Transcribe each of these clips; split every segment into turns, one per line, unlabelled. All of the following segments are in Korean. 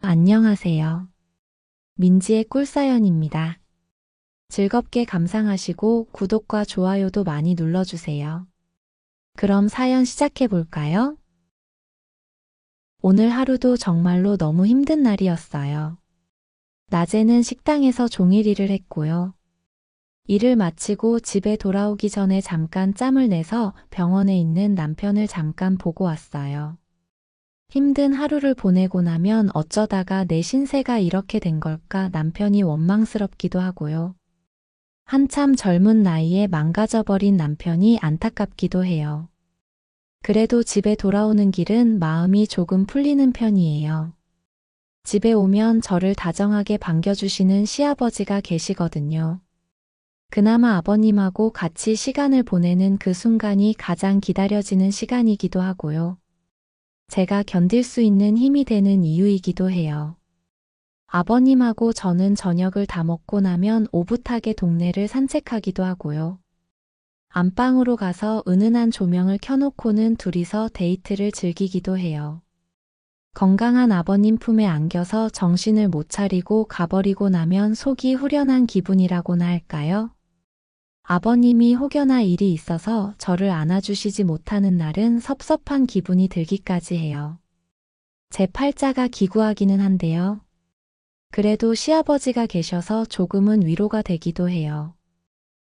안녕하세요. 민지의 꿀사연입니다. 즐겁게 감상하시고 구독과 좋아요도 많이 눌러주세요. 그럼 사연 시작해 볼까요? 오늘 하루도 정말로 너무 힘든 날이었어요. 낮에는 식당에서 종일 일을 했고요. 일을 마치고 집에 돌아오기 전에 잠깐 짬을 내서 병원에 있는 남편을 잠깐 보고 왔어요. 힘든 하루를 보내고 나면 어쩌다가 내 신세가 이렇게 된 걸까 남편이 원망스럽기도 하고요. 한참 젊은 나이에 망가져버린 남편이 안타깝기도 해요. 그래도 집에 돌아오는 길은 마음이 조금 풀리는 편이에요. 집에 오면 저를 다정하게 반겨주시는 시아버지가 계시거든요. 그나마 아버님하고 같이 시간을 보내는 그 순간이 가장 기다려지는 시간이기도 하고요. 제가 견딜 수 있는 힘이 되는 이유이기도 해요. 아버님하고 저는 저녁을 다 먹고 나면 오붓하게 동네를 산책하기도 하고요. 안방으로 가서 은은한 조명을 켜놓고는 둘이서 데이트를 즐기기도 해요. 건강한 아버님 품에 안겨서 정신을 못 차리고 가버리고 나면 속이 후련한 기분이라고나 할까요? 아버님이 혹여나 일이 있어서 저를 안아주시지 못하는 날은 섭섭한 기분이 들기까지 해요. 제 팔자가 기구하기는 한데요. 그래도 시아버지가 계셔서 조금은 위로가 되기도 해요.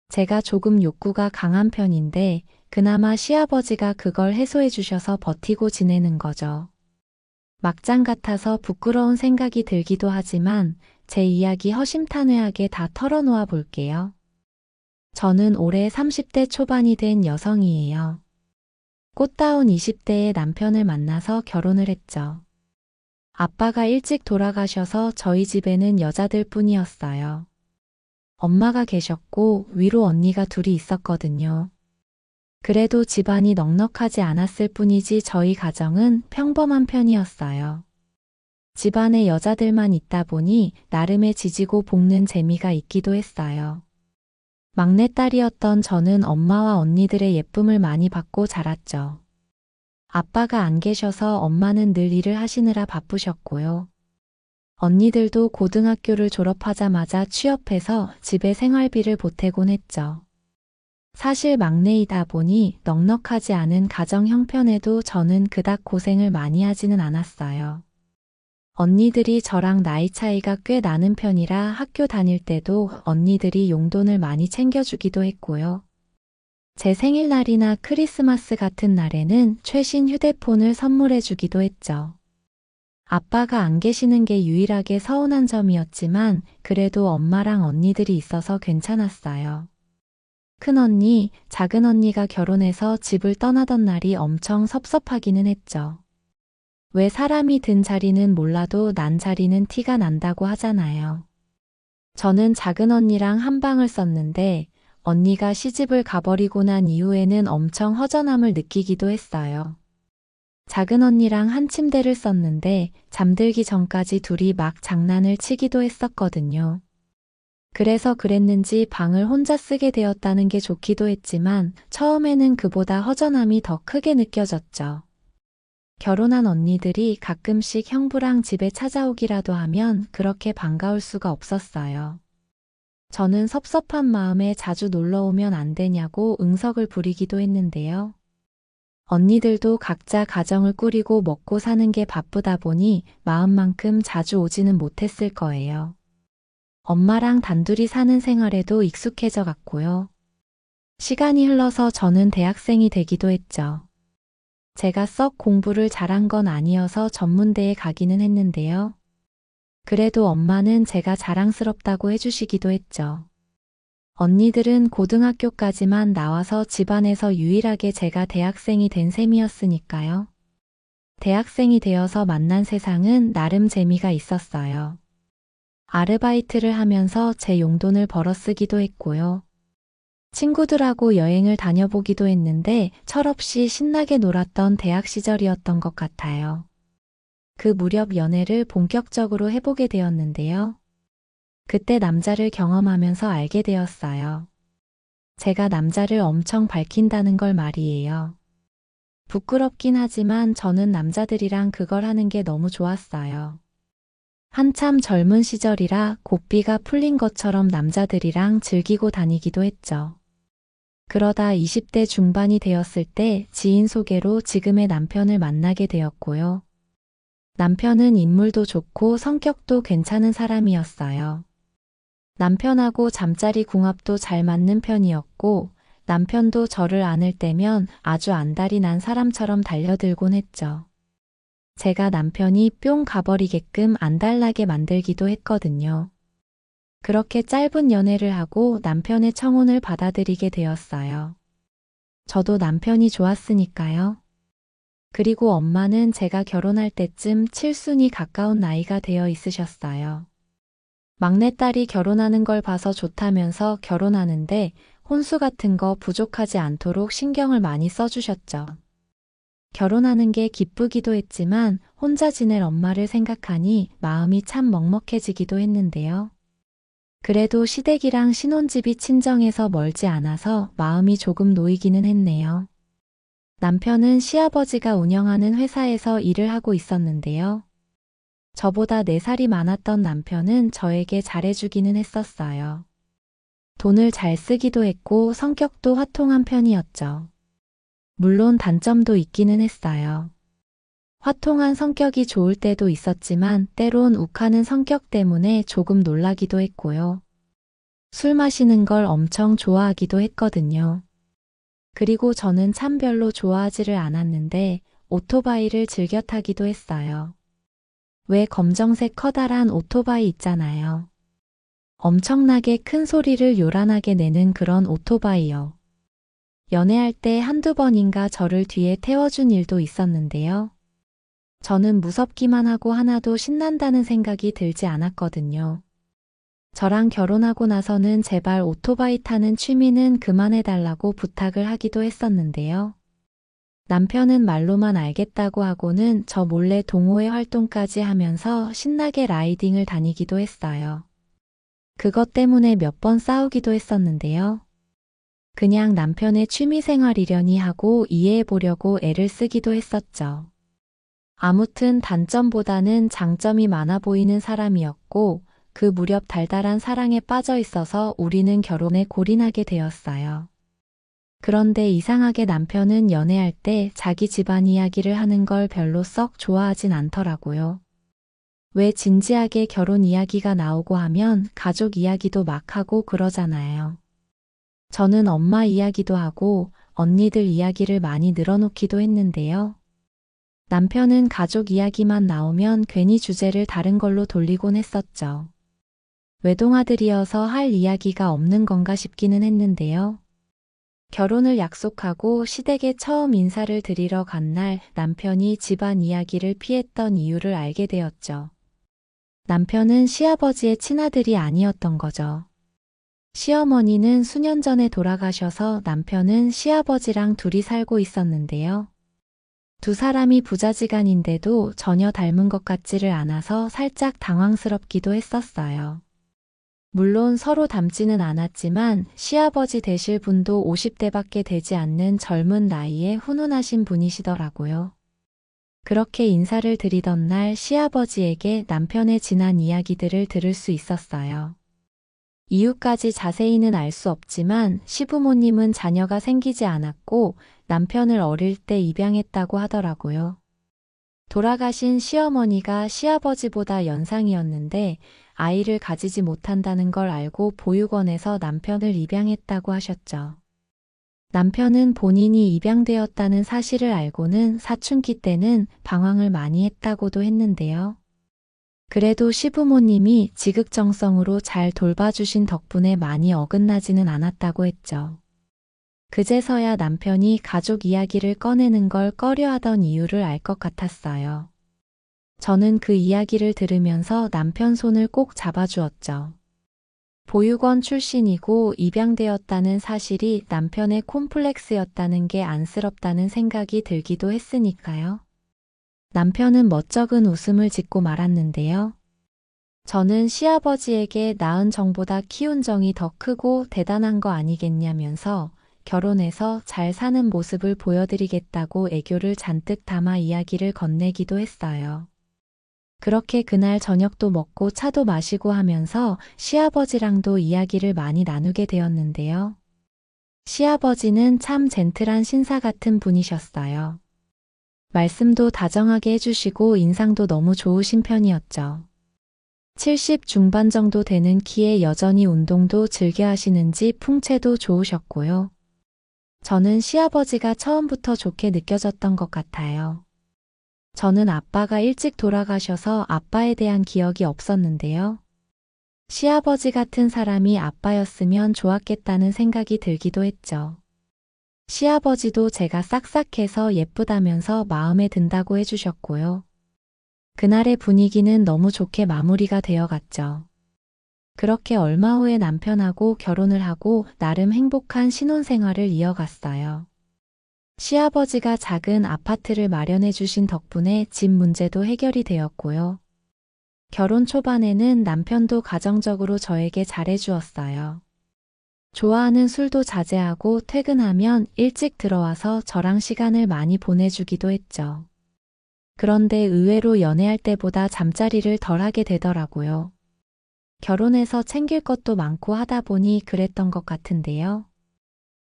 제가 조금 욕구가 강한 편인데 그나마 시아버지가 그걸 해소해 주셔서 버티고 지내는 거죠. 막장 같아서 부끄러운 생각이 들기도 하지만 제 이야기 허심탄회하게 다 털어놓아 볼게요. 저는 올해 30대 초반이 된 여성이에요. 꽃다운 20대의 남편을 만나서 결혼을 했죠. 아빠가 일찍 돌아가셔서 저희 집에는 여자들 뿐이었어요. 엄마가 계셨고 위로 언니가 둘이 있었거든요. 그래도 집안이 넉넉하지 않았을 뿐이지 저희 가정은 평범한 편이었어요. 집안에 여자들만 있다 보니 나름의 지지고 볶는 재미가 있기도 했어요. 막내딸이었던 저는 엄마와 언니들의 예쁨을 많이 받고 자랐죠. 아빠가 안 계셔서 엄마는 늘 일을 하시느라 바쁘셨고요. 언니들도 고등학교를 졸업하자마자 취업해서 집에 생활비를 보태곤 했죠. 사실 막내이다 보니 넉넉하지 않은 가정 형편에도 저는 그닥 고생을 많이 하지는 않았어요. 언니들이 저랑 나이 차이가 꽤 나는 편이라 학교 다닐 때도 언니들이 용돈을 많이 챙겨주기도 했고요. 제 생일날이나 크리스마스 같은 날에는 최신 휴대폰을 선물해주기도 했죠. 아빠가 안 계시는 게 유일하게 서운한 점이었지만 그래도 엄마랑 언니들이 있어서 괜찮았어요. 큰언니, 작은언니가 결혼해서 집을 떠나던 날이 엄청 섭섭하기는 했죠. 왜 사람이 든 자리는 몰라도 난 자리는 티가 난다고 하잖아요. 저는 작은언니랑 한 방을 썼는데 언니가 시집을 가버리고 난 이후에는 엄청 허전함을 느끼기도 했어요. 작은언니랑 한 침대를 썼는데 잠들기 전까지 둘이 막 장난을 치기도 했었거든요. 그래서 그랬는지 방을 혼자 쓰게 되었다는 게 좋기도 했지만 처음에는 그보다 허전함이 더 크게 느껴졌죠. 결혼한 언니들이 가끔씩 형부랑 집에 찾아오기라도 하면 그렇게 반가울 수가 없었어요. 저는 섭섭한 마음에 자주 놀러 오면 안 되냐고 응석을 부리기도 했는데요. 언니들도 각자 가정을 꾸리고 먹고 사는 게 바쁘다 보니 마음만큼 자주 오지는 못했을 거예요. 엄마랑 단둘이 사는 생활에도 익숙해져 갔고요. 시간이 흘러서 저는 대학생이 되기도 했죠. 제가 썩 공부를 잘한 건 아니어서 전문대에 가기는 했는데요. 그래도 엄마는 제가 자랑스럽다고 해주시기도 했죠. 언니들은 고등학교까지만 나와서 집안에서 유일하게 제가 대학생이 된 셈이었으니까요. 대학생이 되어서 만난 세상은 나름 재미가 있었어요. 아르바이트를 하면서 제 용돈을 벌어 쓰기도 했고요. 친구들하고 여행을 다녀보기도 했는데 철없이 신나게 놀았던 대학 시절이었던 것 같아요. 그 무렵 연애를 본격적으로 해보게 되었는데요. 그때 남자를 경험하면서 알게 되었어요. 제가 남자를 엄청 밝힌다는 걸 말이에요. 부끄럽긴 하지만 저는 남자들이랑 그걸 하는 게 너무 좋았어요. 한참 젊은 시절이라 고삐가 풀린 것처럼 남자들이랑 즐기고 다니기도 했죠. 그러다 20대 중반이 되었을 때 지인 소개로 지금의 남편을 만나게 되었고요. 남편은 인물도 좋고 성격도 괜찮은 사람이었어요. 남편하고 잠자리 궁합도 잘 맞는 편이었고 남편도 저를 안을 때면 아주 안달이 난 사람처럼 달려들곤 했죠. 제가 남편이 뿅 가버리게끔 안달나게 만들기도 했거든요. 그렇게 짧은 연애를 하고 남편의 청혼을 받아들이게 되었어요. 저도 남편이 좋았으니까요. 그리고 엄마는 제가 결혼할 때쯤 칠순이 가까운 나이가 되어 있으셨어요. 막내딸이 결혼하는 걸 봐서 좋다면서 결혼하는데 혼수 같은 거 부족하지 않도록 신경을 많이 써주셨죠. 결혼하는 게 기쁘기도 했지만 혼자 지낼 엄마를 생각하니 마음이 참 먹먹해지기도 했는데요. 그래도 시댁이랑 신혼집이 친정에서 멀지 않아서 마음이 조금 놓이기는 했네요. 남편은 시아버지가 운영하는 회사에서 일을 하고 있었는데요. 저보다 4살이 많았던 남편은 저에게 잘해주기는 했었어요. 돈을 잘 쓰기도 했고 성격도 화통한 편이었죠. 물론 단점도 있기는 했어요. 화통한 성격이 좋을 때도 있었지만 때론 욱하는 성격 때문에 조금 놀라기도 했고요. 술 마시는 걸 엄청 좋아하기도 했거든요. 그리고 저는 참 별로 좋아하지를 않았는데 오토바이를 즐겨 타기도 했어요. 왜 검정색 커다란 오토바이 있잖아요. 엄청나게 큰 소리를 요란하게 내는 그런 오토바이요. 연애할 때 한두 번인가 저를 뒤에 태워준 일도 있었는데요. 저는 무섭기만 하고 하나도 신난다는 생각이 들지 않았거든요. 저랑 결혼하고 나서는 제발 오토바이 타는 취미는 그만해달라고 부탁을 하기도 했었는데요. 남편은 말로만 알겠다고 하고는 저 몰래 동호회 활동까지 하면서 신나게 라이딩을 다니기도 했어요. 그것 때문에 몇 번 싸우기도 했었는데요. 그냥 남편의 취미생활이려니 하고 이해해보려고 애를 쓰기도 했었죠. 아무튼 단점보다는 장점이 많아 보이는 사람이었고 그 무렵 달달한 사랑에 빠져 있어서 우리는 결혼에 골인하게 되었어요. 그런데 이상하게 남편은 연애할 때 자기 집안 이야기를 하는 걸 별로 썩 좋아하진 않더라고요. 왜 진지하게 결혼 이야기가 나오고 하면 가족 이야기도 막 하고 그러잖아요. 저는 엄마 이야기도 하고 언니들 이야기를 많이 늘어놓기도 했는데요. 남편은 가족 이야기만 나오면 괜히 주제를 다른 걸로 돌리곤 했었죠. 외동아들이어서 할 이야기가 없는 건가 싶기는 했는데요. 결혼을 약속하고 시댁에 처음 인사를 드리러 간 날 남편이 집안 이야기를 피했던 이유를 알게 되었죠. 남편은 시아버지의 친아들이 아니었던 거죠. 시어머니는 수년 전에 돌아가셔서 남편은 시아버지랑 둘이 살고 있었는데요. 두 사람이 부자지간인데도 전혀 닮은 것 같지를 않아서 살짝 당황스럽기도 했었어요. 물론 서로 닮지는 않았지만 시아버지 되실 분도 50대밖에 되지 않는 젊은 나이에 훈훈하신 분이시더라고요. 그렇게 인사를 드리던 날 시아버지에게 남편의 지난 이야기들을 들을 수 있었어요. 이유까지 자세히는 알 수 없지만 시부모님은 자녀가 생기지 않았고 남편을 어릴 때 입양했다고 하더라고요. 돌아가신 시어머니가 시아버지보다 연상이었는데 아이를 가지지 못한다는 걸 알고 보육원에서 남편을 입양했다고 하셨죠. 남편은 본인이 입양되었다는 사실을 알고는 사춘기 때는 방황을 많이 했다고도 했는데요. 그래도 시부모님이 지극정성으로 잘 돌봐주신 덕분에 많이 어긋나지는 않았다고 했죠. 그제서야 남편이 가족 이야기를 꺼내는 걸 꺼려하던 이유를 알 것 같았어요. 저는 그 이야기를 들으면서 남편 손을 꼭 잡아주었죠. 보육원 출신이고 입양되었다는 사실이 남편의 콤플렉스였다는 게 안쓰럽다는 생각이 들기도 했으니까요. 남편은 멋쩍은 웃음을 짓고 말았는데요. 저는 시아버지에게 낳은 정보다 키운 정이 더 크고 대단한 거 아니겠냐면서 결혼해서 잘 사는 모습을 보여드리겠다고 애교를 잔뜩 담아 이야기를 건네기도 했어요. 그렇게 그날 저녁도 먹고 차도 마시고 하면서 시아버지랑도 이야기를 많이 나누게 되었는데요. 시아버지는 참 젠틀한 신사 같은 분이셨어요. 말씀도 다정하게 해주시고 인상도 너무 좋으신 편이었죠. 70 중반 정도 되는 키에 여전히 운동도 즐겨 하시는지 풍채도 좋으셨고요. 저는 시아버지가 처음부터 좋게 느껴졌던 것 같아요. 저는 아빠가 일찍 돌아가셔서 아빠에 대한 기억이 없었는데요. 시아버지 같은 사람이 아빠였으면 좋았겠다는 생각이 들기도 했죠. 시아버지도 제가 싹싹해서 예쁘다면서 마음에 든다고 해주셨고요. 그날의 분위기는 너무 좋게 마무리가 되어 갔죠. 그렇게 얼마 후에 남편하고 결혼을 하고 나름 행복한 신혼생활을 이어갔어요. 시아버지가 작은 아파트를 마련해 주신 덕분에 집 문제도 해결이 되었고요. 결혼 초반에는 남편도 가정적으로 저에게 잘해주었어요. 좋아하는 술도 자제하고 퇴근하면 일찍 들어와서 저랑 시간을 많이 보내주기도 했죠. 그런데 의외로 연애할 때보다 잠자리를 덜 하게 되더라고요. 결혼해서 챙길 것도 많고 하다 보니 그랬던 것 같은데요.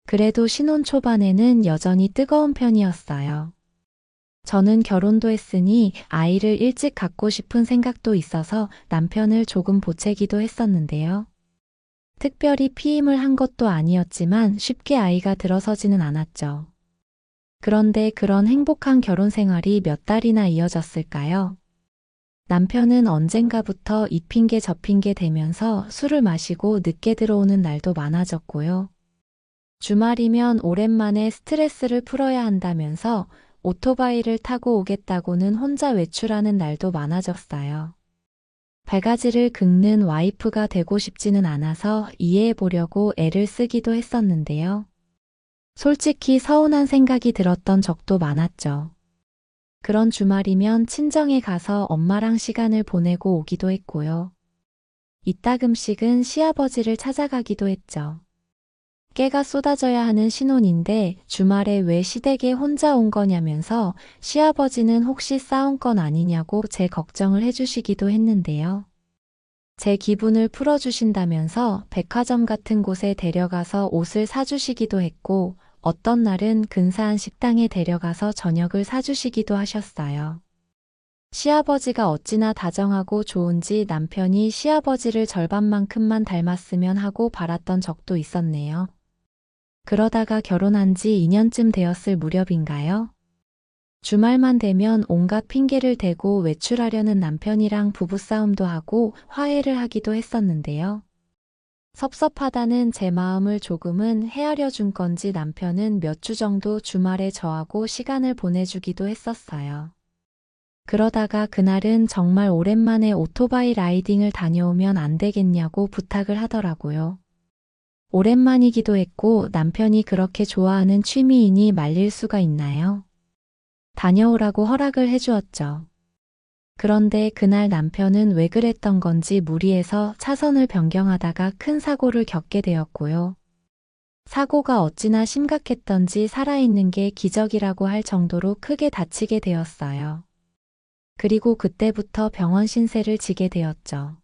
그래도 신혼 초반에는 여전히 뜨거운 편이었어요. 저는 결혼도 했으니 아이를 일찍 갖고 싶은 생각도 있어서 남편을 조금 보채기도 했었는데요. 특별히 피임을 한 것도 아니었지만 쉽게 아이가 들어서지는 않았죠. 그런데 그런 행복한 결혼 생활이 몇 달이나 이어졌을까요? 남편은 언젠가부터 이 핑계 저 핑계 대면서 술을 마시고 늦게 들어오는 날도 많아졌고요. 주말이면 오랜만에 스트레스를 풀어야 한다면서 오토바이를 타고 오겠다고는 혼자 외출하는 날도 많아졌어요. 발가지를 긁는 와이프가 되고 싶지는 않아서 이해해 보려고 애를 쓰기도 했었는데요. 솔직히 서운한 생각이 들었던 적도 많았죠. 그런 주말이면 친정에 가서 엄마랑 시간을 보내고 오기도 했고요. 이따금씩은 시아버지를 찾아가기도 했죠. 깨가 쏟아져야 하는 신혼인데 주말에 왜 시댁에 혼자 온 거냐면서 시아버지는 혹시 싸운 건 아니냐고 제 걱정을 해주시기도 했는데요. 제 기분을 풀어주신다면서 백화점 같은 곳에 데려가서 옷을 사주시기도 했고 어떤 날은 근사한 식당에 데려가서 저녁을 사주시기도 하셨어요. 시아버지가 어찌나 다정하고 좋은지 남편이 시아버지를 절반만큼만 닮았으면 하고 바랐던 적도 있었네요. 그러다가 결혼한 지 2년쯤 되었을 무렵인가요? 주말만 되면 온갖 핑계를 대고 외출하려는 남편이랑 부부싸움도 하고 화해를 하기도 했었는데요. 섭섭하다는 제 마음을 조금은 헤아려 준 건지 남편은 몇 주 정도 주말에 저하고 시간을 보내주기도 했었어요. 그러다가 그날은 정말 오랜만에 오토바이 라이딩을 다녀오면 안 되겠냐고 부탁을 하더라고요. 오랜만이기도 했고 남편이 그렇게 좋아하는 취미이니 말릴 수가 있나요? 다녀오라고 허락을 해주었죠. 그런데 그날 남편은 왜 그랬던 건지 무리해서 차선을 변경하다가 큰 사고를 겪게 되었고요. 사고가 어찌나 심각했던지 살아있는 게 기적이라고 할 정도로 크게 다치게 되었어요. 그리고 그때부터 병원 신세를 지게 되었죠.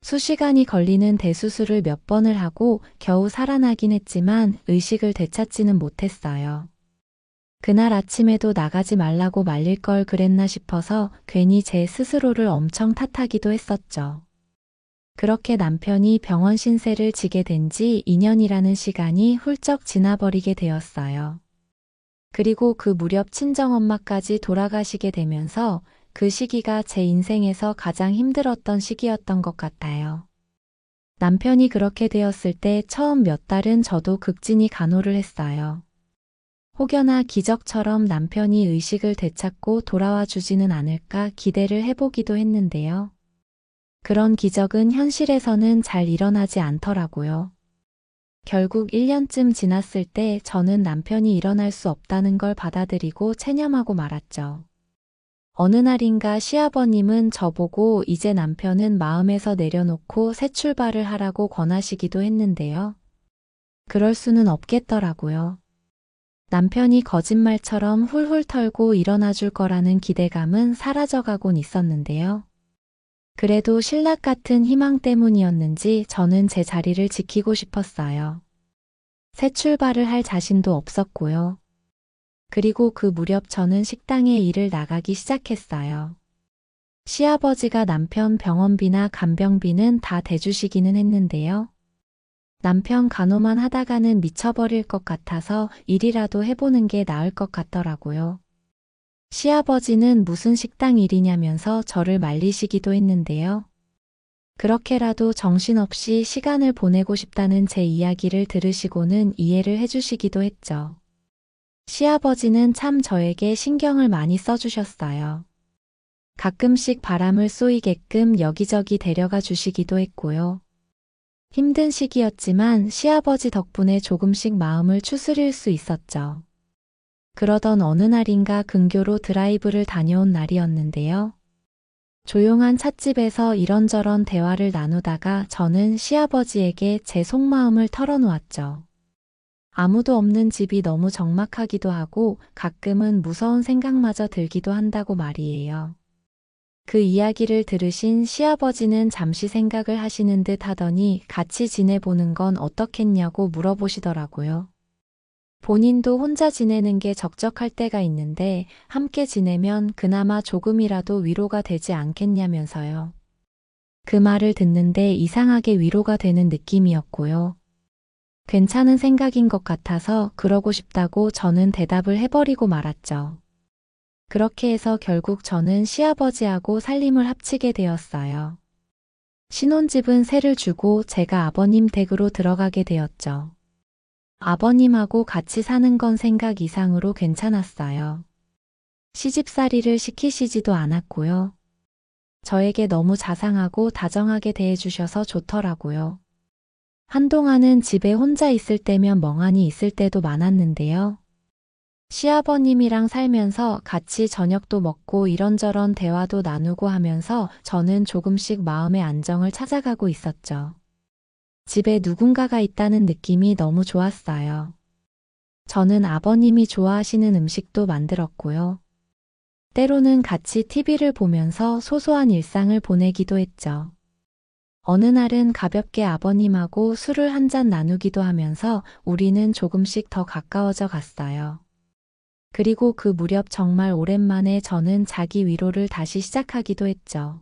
수시간이 걸리는 대수술을 몇 번을 하고 겨우 살아나긴 했지만 의식을 되찾지는 못했어요. 그날 아침에도 나가지 말라고 말릴 걸 그랬나 싶어서 괜히 제 스스로를 엄청 탓하기도 했었죠. 그렇게 남편이 병원 신세를 지게 된 지 2년이라는 시간이 훌쩍 지나버리게 되었어요. 그리고 그 무렵 친정엄마까지 돌아가시게 되면서 그 시기가 제 인생에서 가장 힘들었던 시기였던 것 같아요. 남편이 그렇게 되었을 때 처음 몇 달은 저도 극진히 간호를 했어요. 혹여나 기적처럼 남편이 의식을 되찾고 돌아와 주지는 않을까 기대를 해보기도 했는데요. 그런 기적은 현실에서는 잘 일어나지 않더라고요. 결국 1년쯤 지났을 때 저는 남편이 일어날 수 없다는 걸 받아들이고 체념하고 말았죠. 어느 날인가 시아버님은 저보고 이제 남편은 마음에서 내려놓고 새 출발을 하라고 권하시기도 했는데요. 그럴 수는 없겠더라고요. 남편이 거짓말처럼 훌훌 털고 일어나 줄 거라는 기대감은 사라져가곤 있었는데요. 그래도 신락 같은 희망 때문이었는지 저는 제 자리를 지키고 싶었어요. 새 출발을 할 자신도 없었고요. 그리고 그 무렵 저는 식당에 일을 나가기 시작했어요. 시아버지가 남편 병원비나 간병비는 다 대주시기는 했는데요. 남편 간호만 하다가는 미쳐버릴 것 같아서 일이라도 해보는 게 나을 것 같더라고요. 시아버지는 무슨 식당 일이냐면서 저를 말리시기도 했는데요. 그렇게라도 정신없이 시간을 보내고 싶다는 제 이야기를 들으시고는 이해를 해주시기도 했죠. 시아버지는 참 저에게 신경을 많이 써주셨어요. 가끔씩 바람을 쏘이게끔 여기저기 데려가 주시기도 했고요. 힘든 시기였지만 시아버지 덕분에 조금씩 마음을 추스릴 수 있었죠. 그러던 어느 날인가 근교로 드라이브를 다녀온 날이었는데요. 조용한 찻집에서 이런저런 대화를 나누다가 저는 시아버지에게 제 속마음을 털어놓았죠. 아무도 없는 집이 너무 적막하기도 하고 가끔은 무서운 생각마저 들기도 한다고 말이에요. 그 이야기를 들으신 시아버지는 잠시 생각을 하시는 듯 하더니 같이 지내보는 건 어떻겠냐고 물어보시더라고요. 본인도 혼자 지내는 게 적적할 때가 있는데 함께 지내면 그나마 조금이라도 위로가 되지 않겠냐면서요. 그 말을 듣는데 이상하게 위로가 되는 느낌이었고요. 괜찮은 생각인 것 같아서 그러고 싶다고 저는 대답을 해버리고 말았죠. 그렇게 해서 결국 저는 시아버지하고 살림을 합치게 되었어요. 신혼집은 세를 주고 제가 아버님 댁으로 들어가게 되었죠. 아버님하고 같이 사는 건 생각 이상으로 괜찮았어요. 시집살이를 시키시지도 않았고요. 저에게 너무 자상하고 다정하게 대해주셔서 좋더라고요. 한동안은 집에 혼자 있을 때면 멍하니 있을 때도 많았는데요. 시아버님이랑 살면서 같이 저녁도 먹고 이런저런 대화도 나누고 하면서 저는 조금씩 마음의 안정을 찾아가고 있었죠. 집에 누군가가 있다는 느낌이 너무 좋았어요. 저는 아버님이 좋아하시는 음식도 만들었고요. 때로는 같이 TV를 보면서 소소한 일상을 보내기도 했죠. 어느 날은 가볍게 아버님하고 술을 한 잔 나누기도 하면서 우리는 조금씩 더 가까워져 갔어요. 그리고 그 무렵 정말 오랜만에 저는 자기 위로를 다시 시작하기도 했죠.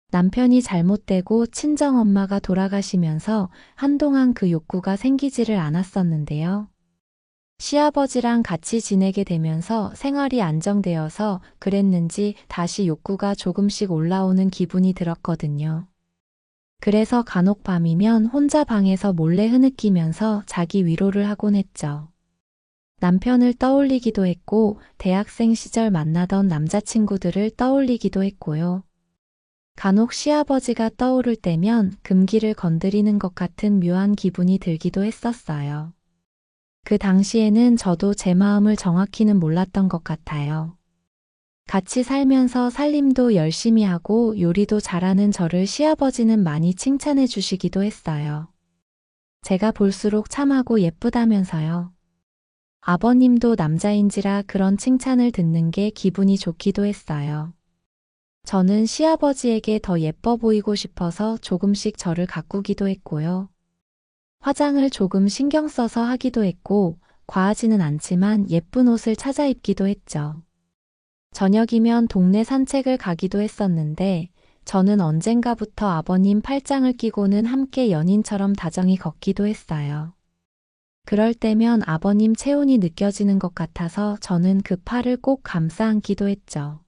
남편이 잘못되고 친정엄마가 돌아가시면서 한동안 그 욕구가 생기지를 않았었는데요. 시아버지랑 같이 지내게 되면서 생활이 안정되어서 그랬는지 다시 욕구가 조금씩 올라오는 기분이 들었거든요. 그래서 간혹 밤이면 혼자 방에서 몰래 흐느끼면서 자기 위로를 하곤 했죠. 남편을 떠올리기도 했고 대학생 시절 만나던 남자친구들을 떠올리기도 했고요. 간혹 시아버지가 떠오를 때면 금기를 건드리는 것 같은 묘한 기분이 들기도 했었어요. 그 당시에는 저도 제 마음을 정확히는 몰랐던 것 같아요. 같이 살면서 살림도 열심히 하고 요리도 잘하는 저를 시아버지는 많이 칭찬해 주시기도 했어요. 제가 볼수록 참하고 예쁘다면서요. 아버님도 남자인지라 그런 칭찬을 듣는 게 기분이 좋기도 했어요. 저는 시아버지에게 더 예뻐 보이고 싶어서 조금씩 저를 가꾸기도 했고요. 화장을 조금 신경 써서 하기도 했고, 과하지는 않지만 예쁜 옷을 찾아 입기도 했죠. 저녁이면 동네 산책을 가기도 했었는데, 저는 언젠가부터 아버님 팔짱을 끼고는 함께 연인처럼 다정히 걷기도 했어요. 그럴 때면 아버님 체온이 느껴지는 것 같아서 저는 그 팔을 꼭 감싸 안기도 했죠.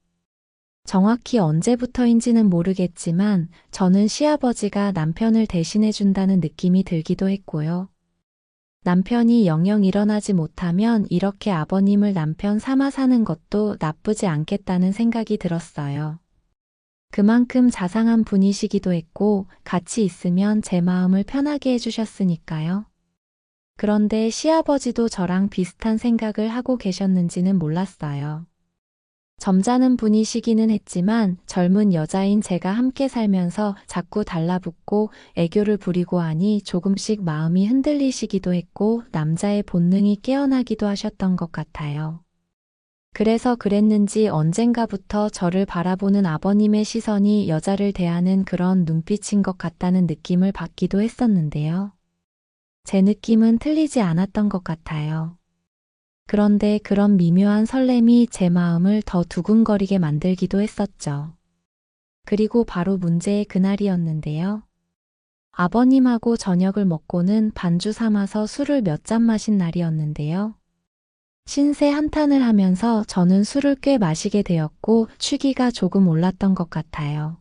정확히 언제부터인지는 모르겠지만 저는 시아버지가 남편을 대신해 준다는 느낌이 들기도 했고요. 남편이 영영 일어나지 못하면 이렇게 아버님을 남편 삼아 사는 것도 나쁘지 않겠다는 생각이 들었어요. 그만큼 자상한 분이시기도 했고 같이 있으면 제 마음을 편하게 해주셨으니까요. 그런데 시아버지도 저랑 비슷한 생각을 하고 계셨는지는 몰랐어요. 점잖은 분이시기는 했지만 젊은 여자인 제가 함께 살면서 자꾸 달라붙고 애교를 부리고 하니 조금씩 마음이 흔들리시기도 했고 남자의 본능이 깨어나기도 하셨던 것 같아요. 그래서 그랬는지 언젠가부터 저를 바라보는 아버님의 시선이 여자를 대하는 그런 눈빛인 것 같다는 느낌을 받기도 했었는데요. 제 느낌은 틀리지 않았던 것 같아요. 그런데 그런 미묘한 설렘이 제 마음을 더 두근거리게 만들기도 했었죠. 그리고 바로 문제의 그날이었는데요. 아버님하고 저녁을 먹고는 반주 삼아서 술을 몇 잔 마신 날이었는데요. 신세 한탄을 하면서 저는 술을 꽤 마시게 되었고 취기가 조금 올랐던 것 같아요.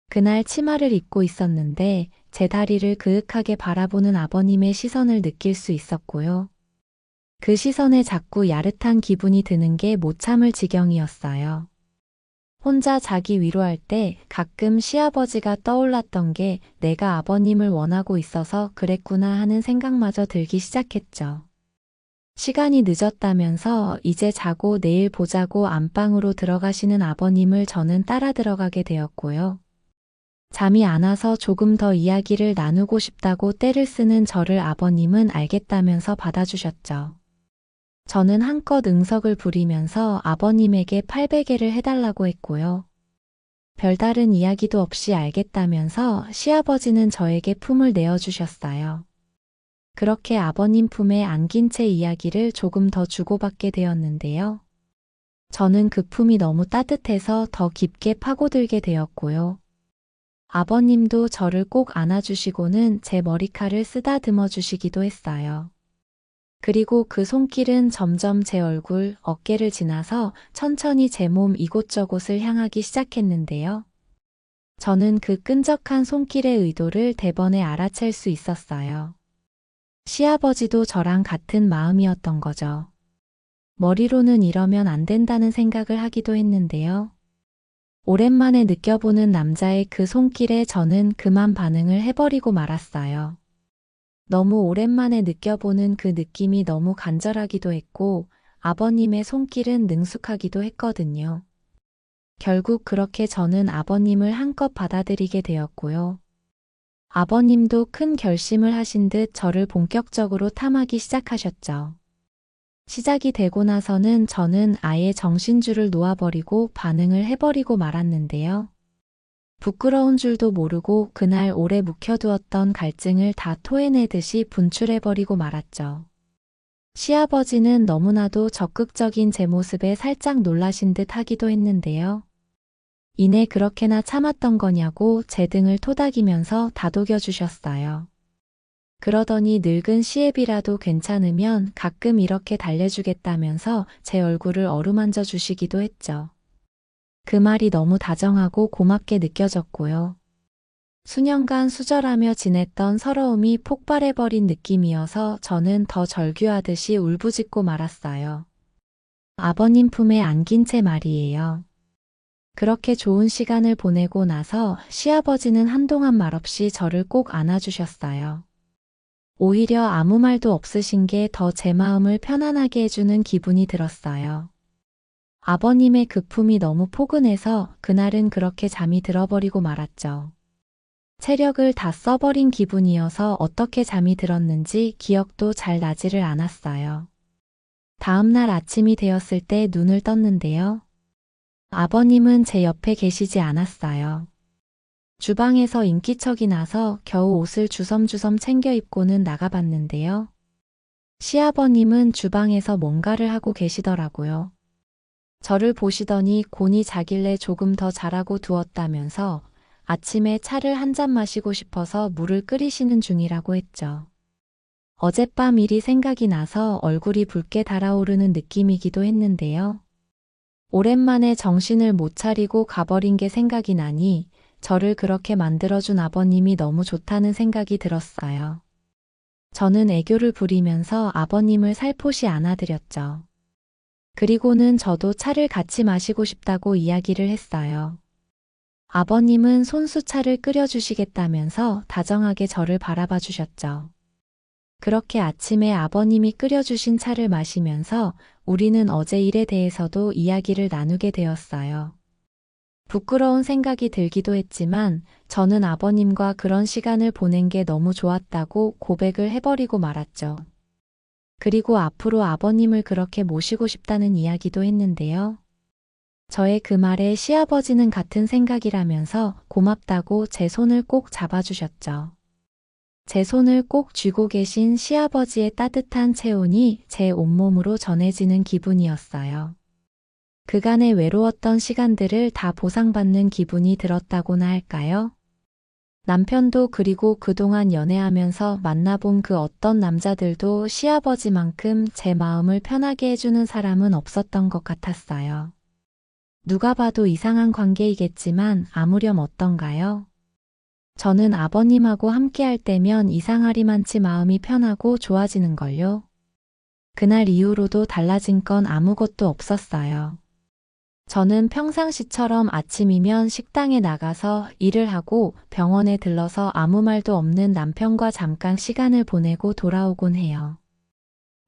그날 치마를 입고 있었는데 제 다리를 그윽하게 바라보는 아버님의 시선을 느낄 수 있었고요. 그 시선에 자꾸 야릇한 기분이 드는 게 못 참을 지경이었어요. 혼자 자기 위로할 때 가끔 시아버지가 떠올랐던 게 내가 아버님을 원하고 있어서 그랬구나 하는 생각마저 들기 시작했죠. 시간이 늦었다면서 이제 자고 내일 보자고 안방으로 들어가시는 아버님을 저는 따라 들어가게 되었고요. 잠이 안 와서 조금 더 이야기를 나누고 싶다고 떼를 쓰는 저를 아버님은 알겠다면서 받아주셨죠. 저는 한껏 응석을 부리면서 아버님에게 팔베개를 해달라고 했고요. 별다른 이야기도 없이 알겠다면서 시아버지는 저에게 품을 내어주셨어요. 그렇게 아버님 품에 안긴 채 이야기를 조금 더 주고받게 되었는데요. 저는 그 품이 너무 따뜻해서 더 깊게 파고들게 되었고요. 아버님도 저를 꼭 안아주시고는 제 머리칼을 쓰다듬어 주시기도 했어요. 그리고 그 손길은 점점 제 얼굴, 어깨를 지나서 천천히 제 몸 이곳저곳을 향하기 시작했는데요. 저는 그 끈적한 손길의 의도를 대번에 알아챌 수 있었어요. 시아버지도 저랑 같은 마음이었던 거죠. 머리로는 이러면 안 된다는 생각을 하기도 했는데요. 오랜만에 느껴보는 남자의 그 손길에 저는 그만 반응을 해버리고 말았어요. 너무 오랜만에 느껴보는 그 느낌이 너무 간절하기도 했고 아버님의 손길은 능숙하기도 했거든요. 결국 그렇게 저는 아버님을 한껏 받아들이게 되었고요. 아버님도 큰 결심을 하신 듯 저를 본격적으로 탐하기 시작하셨죠. 시작이 되고 나서는 저는 아예 정신줄을 놓아버리고 반응을 해버리고 말았는데요. 부끄러운 줄도 모르고 그날 오래 묵혀두었던 갈증을 다 토해내듯이 분출해버리고 말았죠. 시아버지는 너무나도 적극적인 제 모습에 살짝 놀라신 듯 하기도 했는데요. 이내 그렇게나 참았던 거냐고 제 등을 토닥이면서 다독여 주셨어요. 그러더니 늙은 시애비라도 괜찮으면 가끔 이렇게 달래주겠다면서 제 얼굴을 어루만져 주시기도 했죠. 그 말이 너무 다정하고 고맙게 느껴졌고요. 수년간 수절하며 지냈던 서러움이 폭발해버린 느낌이어서 저는 더 절규하듯이 울부짖고 말았어요. 아버님 품에 안긴 채 말이에요. 그렇게 좋은 시간을 보내고 나서 시아버지는 한동안 말없이 저를 꼭 안아주셨어요. 오히려 아무 말도 없으신 게 더 제 마음을 편안하게 해주는 기분이 들었어요. 아버님의 그 품이 너무 포근해서 그날은 그렇게 잠이 들어버리고 말았죠. 체력을 다 써버린 기분이어서 어떻게 잠이 들었는지 기억도 잘 나지를 않았어요. 다음날 아침이 되었을 때 눈을 떴는데요. 아버님은 제 옆에 계시지 않았어요. 주방에서 인기척이 나서 겨우 옷을 주섬주섬 챙겨 입고는 나가봤는데요. 시아버님은 주방에서 뭔가를 하고 계시더라고요. 저를 보시더니 곤히 자길래 조금 더 자라고 두었다면서 아침에 차를 한 잔 마시고 싶어서 물을 끓이시는 중이라고 했죠. 어젯밤 일이 생각이 나서 얼굴이 붉게 달아오르는 느낌이기도 했는데요. 오랜만에 정신을 못 차리고 가버린 게 생각이 나니 저를 그렇게 만들어준 아버님이 너무 좋다는 생각이 들었어요. 저는 애교를 부리면서 아버님을 살포시 안아드렸죠. 그리고는 저도 차를 같이 마시고 싶다고 이야기를 했어요. 아버님은 손수차를 끓여주시겠다면서 다정하게 저를 바라봐 주셨죠. 그렇게 아침에 아버님이 끓여주신 차를 마시면서 우리는 어제 일에 대해서도 이야기를 나누게 되었어요. 부끄러운 생각이 들기도 했지만 저는 아버님과 그런 시간을 보낸 게 너무 좋았다고 고백을 해버리고 말았죠. 그리고 앞으로 아버님을 그렇게 모시고 싶다는 이야기도 했는데요. 저의 그 말에 시아버지는 같은 생각이라면서 고맙다고 제 손을 꼭 잡아주셨죠. 제 손을 꼭 쥐고 계신 시아버지의 따뜻한 체온이 제 온몸으로 전해지는 기분이었어요. 그간의 외로웠던 시간들을 다 보상받는 기분이 들었다고나 할까요? 남편도 그리고 그동안 연애하면서 만나본 그 어떤 남자들도 시아버지만큼 제 마음을 편하게 해주는 사람은 없었던 것 같았어요. 누가 봐도 이상한 관계이겠지만 아무렴 어떤가요? 저는 아버님하고 함께할 때면 이상하리만치 마음이 편하고 좋아지는걸요. 그날 이후로도 달라진 건 아무것도 없었어요. 저는 평상시처럼 아침이면 식당에 나가서 일을 하고 병원에 들러서 아무 말도 없는 남편과 잠깐 시간을 보내고 돌아오곤 해요.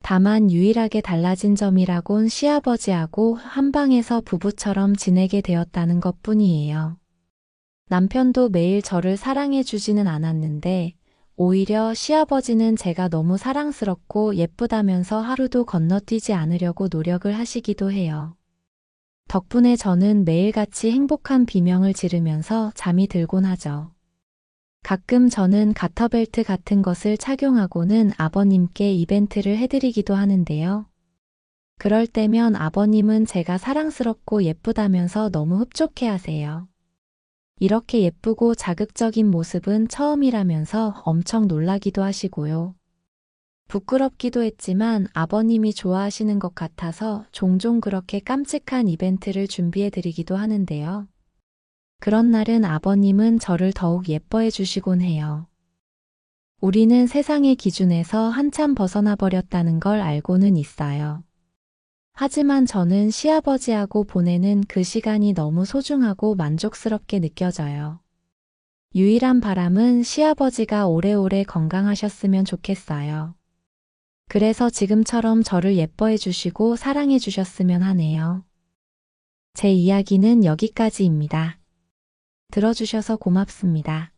다만 유일하게 달라진 점이라곤 시아버지하고 한 방에서 부부처럼 지내게 되었다는 것뿐이에요. 남편도 매일 저를 사랑해 주지는 않았는데 오히려 시아버지는 제가 너무 사랑스럽고 예쁘다면서 하루도 건너뛰지 않으려고 노력을 하시기도 해요. 덕분에 저는 매일같이 행복한 비명을 지르면서 잠이 들곤 하죠. 가끔 저는 가터벨트 같은 것을 착용하고는 아버님께 이벤트를 해드리기도 하는데요. 그럴 때면 아버님은 제가 사랑스럽고 예쁘다면서 너무 흡족해 하세요. 이렇게 예쁘고 자극적인 모습은 처음이라면서 엄청 놀라기도 하시고요. 부끄럽기도 했지만 아버님이 좋아하시는 것 같아서 종종 그렇게 깜찍한 이벤트를 준비해드리기도 하는데요. 그런 날은 아버님은 저를 더욱 예뻐해 주시곤 해요. 우리는 세상의 기준에서 한참 벗어나 버렸다는 걸 알고는 있어요. 하지만 저는 시아버지하고 보내는 그 시간이 너무 소중하고 만족스럽게 느껴져요. 유일한 바람은 시아버지가 오래오래 건강하셨으면 좋겠어요. 그래서 지금처럼 저를 예뻐해 주시고 사랑해 주셨으면 하네요. 제 이야기는 여기까지입니다. 들어주셔서 고맙습니다.